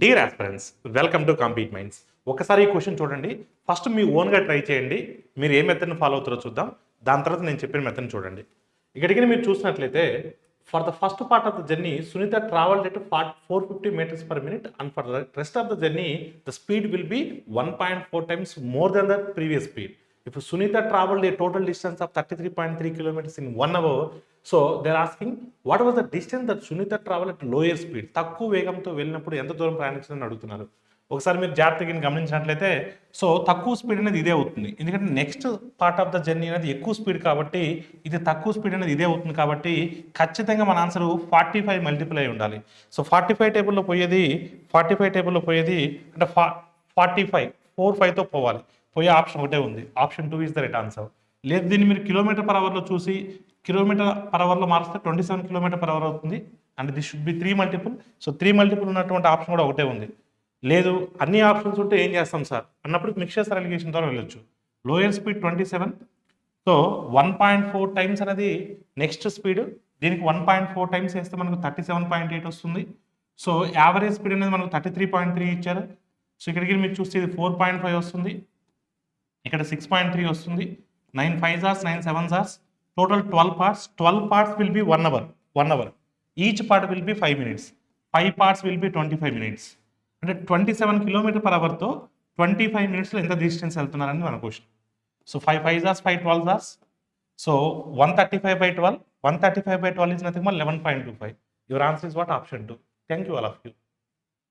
Dear aspirants, welcome to compete minds. ఒకసారి ఈ question చూడండి. ఫస్ట్ మీ ఓన్గా ట్రై చేయండి. మీరు ఏ మెథడ్ని ఫాలో అవుతారో చూద్దాం. దాని తర్వాత నేను చెప్పిన మెథడ్ని చూడండి. ఇక్కడికి మీరు చూసినట్లయితే for the first part of the journey Sunita travelled at 450 meters per minute, and for the rest of the journey the speed will be 1.4 times more than the previous speed. If Sunita traveled a total distance of 33.3 kilometers in 1 hour, so they're asking what was the distance that Sunita traveled at lower speed. తక్కువ వేగంతో వెళ్ళినప్పుడు ఎంత దూరం ప్రయాణించిందని అడుగుతున్నారు. ఒకసారి మీరు జాగ్రత్తగా గమనించినట్లయితే సో తక్కువ స్పీడ్ అనేది ఇదే అవుతుంది. ఎందుకంటే next part of the journey అనేది ఎక్కువ స్పీడ్ కాబట్టి ఇది తక్కువ స్పీడ్ అనేది ఇదే అవుతుంది కాబట్టి ఖచ్చితంగా మన ఆన్సర్ 45 మల్టిపుల్ అయి ఉండాలి. సో 45 టేబుల్లో పోయేది అంటే 45తో పోవాలి. పోయే ఆప్షన్ ఒకటే ఉంది. Option 2 is the right answer. లేదు దీన్ని మీరు కిలోమీటర్ పర్ అవర్లో చూసి కిలోమీటర్ పర్ అవర్లో మారిస్తే 27 కిలోమీటర్ పర్ అవర్ అవుతుంది. And this should be 3 multiple. So 3 multiple ఉన్నటువంటి ఆప్షన్ కూడా ఒకటే ఉంది. లేదు అన్ని ఆప్షన్స్ ఉంటే ఏం చేస్తాం సార్ అన్నప్పుడు మిక్స్చర్ అలిగేషన్ ద్వారా వెళ్ళొచ్చు. లోయర్ స్పీడ్ 27, సో 1.4 టైమ్స్ అనేది నెక్స్ట్ స్పీడ్. దీనికి 1.4 టైమ్స్ వేస్తే మనకు 37.8 వస్తుంది. సో యావరేజ్ స్పీడ్ అనేది మనకు 33.3 ఇచ్చారు. సో ఇక్కడికి మీరు చూస్తే ఇది 4.5 వస్తుంది, ఇక్కడ 6.3 వస్తుంది. 9 5s are 9 7s are total 12 parts. 12 parts will be 1 hour. Each part will be 5 minutes. 5 parts will be 25 minutes. అంటే 27 కిలోమీటర్ పర్ అవర్తో 25 మినిట్స్లో ఎంత డిస్టెన్స్ వెళ్తున్నారని మన question. So 5 5s are 5 12s are. So 135/12 is nothing but 11.25. Your answer is what? Option 2. Thank you all of you.